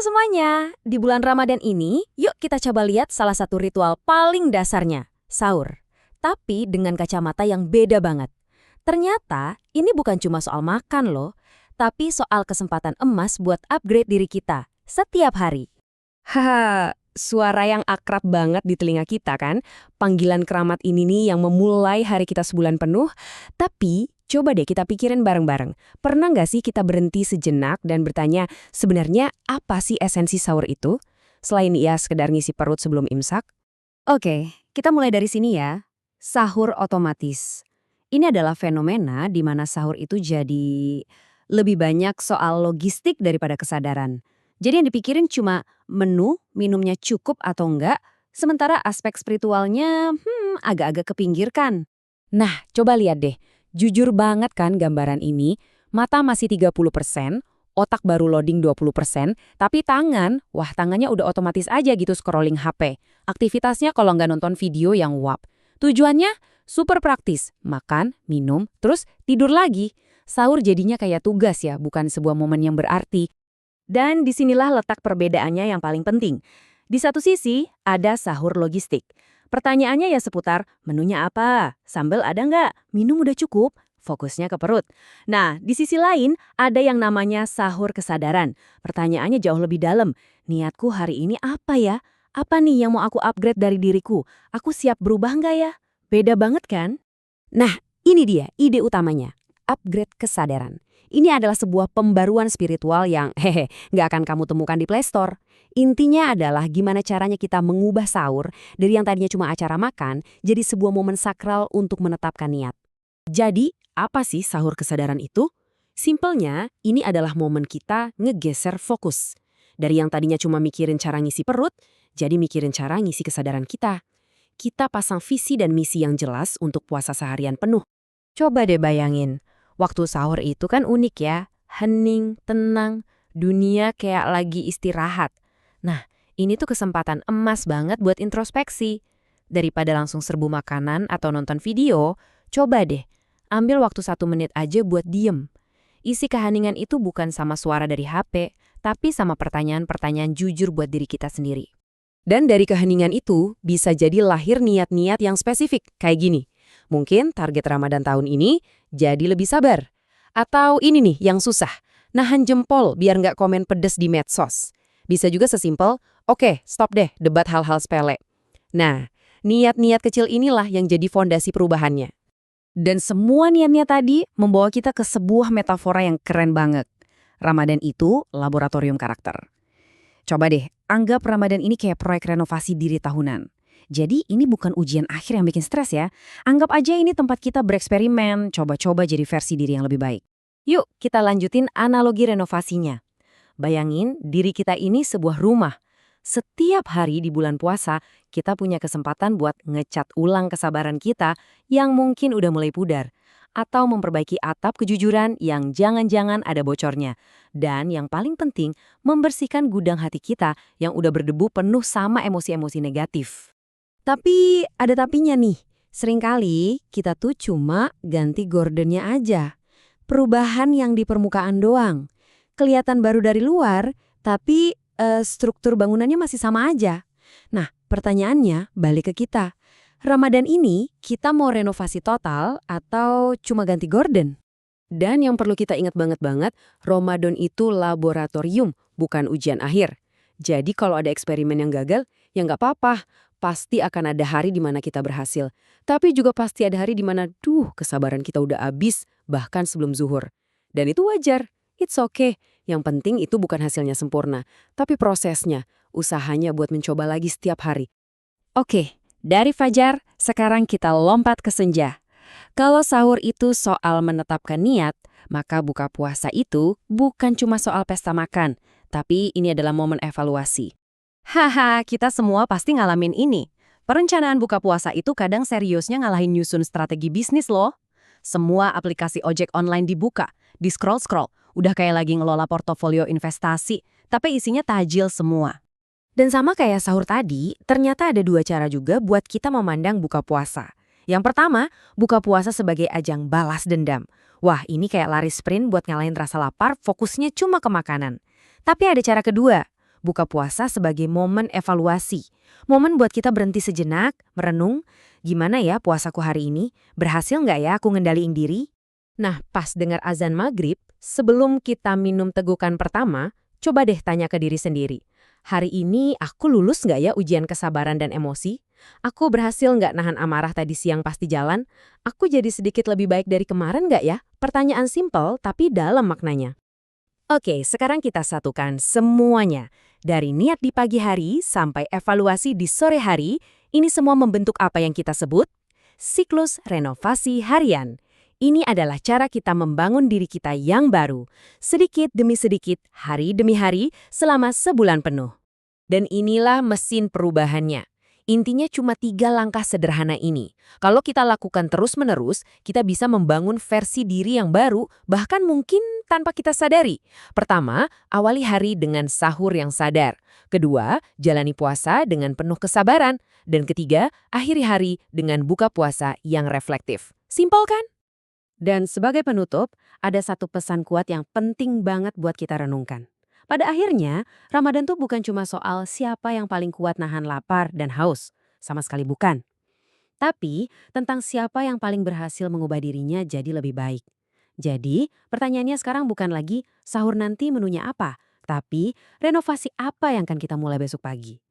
semuanya, di bulan Ramadan ini, yuk kita coba lihat salah satu ritual paling dasarnya, sahur. Tapi dengan kacamata yang beda banget. Ternyata ini bukan cuma soal makan loh, tapi soal kesempatan emas buat upgrade diri kita setiap hari. Haha, suara yang akrab banget di telinga kita kan? Panggilan keramat ini nih yang memulai hari kita sebulan penuh. Tapi, coba deh kita pikirin bareng-bareng. Pernah nggak sih kita berhenti sejenak dan bertanya, sebenarnya apa sih esensi sahur itu? Selain ya sekedar ngisi perut sebelum imsak? Oke, kita mulai dari sini ya. Sahur otomatis. Ini adalah fenomena di mana sahur itu jadi lebih banyak soal logistik daripada kesadaran. Jadi yang dipikirin cuma menu, minumnya cukup atau enggak, sementara aspek spiritualnya agak-agak kepinggirkan. Nah, coba lihat deh. Jujur banget kan gambaran ini, mata masih 30%, otak baru loading 20%, tapi tangannya udah otomatis aja gitu scrolling HP. Aktivitasnya kalau nggak nonton video yang wap. Tujuannya super praktis, makan, minum, terus tidur lagi. Sahur jadinya kayak tugas ya, bukan sebuah momen yang berarti. Dan disinilah letak perbedaannya yang paling penting. Di satu sisi, ada sahur logistik. Pertanyaannya ya seputar, menunya apa? Sambal ada nggak? Minum udah cukup? Fokusnya ke perut. Nah, di sisi lain, ada yang namanya sahur kesadaran. Pertanyaannya jauh lebih dalam. Niatku hari ini apa ya? Apa nih yang mau aku upgrade dari diriku? Aku siap berubah nggak ya? Beda banget kan? Nah, ini dia ide utamanya, upgrade kesadaran. Ini adalah sebuah pembaruan spiritual yang nggak akan kamu temukan di Play Store. Intinya adalah gimana caranya kita mengubah sahur dari yang tadinya cuma acara makan jadi sebuah momen sakral untuk menetapkan niat. Jadi, apa sih sahur kesadaran itu? Simpelnya, ini adalah momen kita ngegeser fokus. Dari yang tadinya cuma mikirin cara ngisi perut, jadi mikirin cara ngisi kesadaran kita. Kita pasang visi dan misi yang jelas untuk puasa seharian penuh. Coba deh bayangin, waktu sahur itu kan unik ya, hening, tenang, dunia kayak lagi istirahat. Nah, ini tuh kesempatan emas banget buat introspeksi. Daripada langsung serbu makanan atau nonton video, coba deh, ambil waktu 1 menit aja buat diem. Isi keheningan itu bukan sama suara dari HP, tapi sama pertanyaan-pertanyaan jujur buat diri kita sendiri. Dan dari keheningan itu bisa jadi lahir niat-niat yang spesifik, kayak gini. Mungkin target Ramadan tahun ini jadi lebih sabar. Atau ini nih yang susah, nahan jempol biar nggak komen pedes di medsos. Bisa juga sesimpel, oke, stop deh debat hal-hal sepele. Nah, niat-niat kecil inilah yang jadi fondasi perubahannya. Dan semua niatnya tadi membawa kita ke sebuah metafora yang keren banget. Ramadan itu laboratorium karakter. Coba deh, anggap Ramadan ini kayak proyek renovasi diri tahunan. Jadi ini bukan ujian akhir yang bikin stres ya. Anggap aja ini tempat kita bereksperimen, coba-coba jadi versi diri yang lebih baik. Yuk, kita lanjutin analogi renovasinya. Bayangin diri kita ini sebuah rumah. Setiap hari di bulan puasa, kita punya kesempatan buat ngecat ulang kesabaran kita yang mungkin udah mulai pudar. Atau memperbaiki atap kejujuran yang jangan-jangan ada bocornya. Dan yang paling penting, membersihkan gudang hati kita yang udah berdebu penuh sama emosi-emosi negatif. Tapi ada tapinya nih, seringkali kita tuh cuma ganti gordennya aja. Perubahan yang di permukaan doang. Kelihatan baru dari luar, tapi struktur bangunannya masih sama aja. Nah, pertanyaannya balik ke kita. Ramadan ini kita mau renovasi total atau cuma ganti gorden? Dan yang perlu kita ingat banget, Ramadan itu laboratorium, bukan ujian akhir. Jadi kalau ada eksperimen yang gagal, ya nggak apa-apa. Pasti akan ada hari di mana kita berhasil. Tapi juga pasti ada hari di mana, kesabaran kita udah habis, bahkan sebelum zuhur. Dan itu wajar, it's okay. Yang penting itu bukan hasilnya sempurna, tapi prosesnya, usahanya buat mencoba lagi setiap hari. Oke. Dari fajar, sekarang kita lompat ke senja. Kalau sahur itu soal menetapkan niat, maka buka puasa itu bukan cuma soal pesta makan, tapi ini adalah momen evaluasi. Haha, kita semua pasti ngalamin ini. Perencanaan buka puasa itu kadang seriusnya ngalahin nyusun strategi bisnis loh. Semua aplikasi ojek online dibuka, di-scroll-scroll, udah kayak lagi ngelola portofolio investasi, tapi isinya tajil semua. Dan sama kayak sahur tadi, ternyata ada 2 cara juga buat kita memandang buka puasa. Yang pertama, buka puasa sebagai ajang balas dendam. Wah, ini kayak lari sprint buat ngalahin rasa lapar, fokusnya cuma ke makanan. Tapi ada cara kedua, buka puasa sebagai momen evaluasi. Momen buat kita berhenti sejenak, merenung, gimana ya puasaku hari ini? Berhasil nggak ya aku ngendaliin diri? Nah, pas dengar azan maghrib, sebelum kita minum tegukan pertama, coba deh tanya ke diri sendiri. Hari ini aku lulus nggak ya ujian kesabaran dan emosi? Aku berhasil nggak nahan amarah tadi siang pas di jalan? Aku jadi sedikit lebih baik dari kemarin nggak ya? Pertanyaan simpel tapi dalam maknanya. Oke, sekarang kita satukan semuanya. Dari niat di pagi hari sampai evaluasi di sore hari, ini semua membentuk apa yang kita sebut siklus renovasi harian. Ini adalah cara kita membangun diri kita yang baru, sedikit demi sedikit, hari demi hari, selama sebulan penuh. Dan inilah mesin perubahannya. Intinya cuma 3 langkah sederhana ini. Kalau kita lakukan terus-menerus, kita bisa membangun versi diri yang baru, bahkan mungkin tanpa kita sadari. Pertama, awali hari dengan sahur yang sadar. Kedua, jalani puasa dengan penuh kesabaran. Dan ketiga, akhiri hari dengan buka puasa yang reflektif. Simpel kan? Dan sebagai penutup, ada satu pesan kuat yang penting banget buat kita renungkan. Pada akhirnya, Ramadan tuh bukan cuma soal siapa yang paling kuat nahan lapar dan haus. Sama sekali bukan. Tapi, tentang siapa yang paling berhasil mengubah dirinya jadi lebih baik. Jadi, pertanyaannya sekarang bukan lagi sahur nanti menunya apa, tapi renovasi apa yang akan kita mulai besok pagi.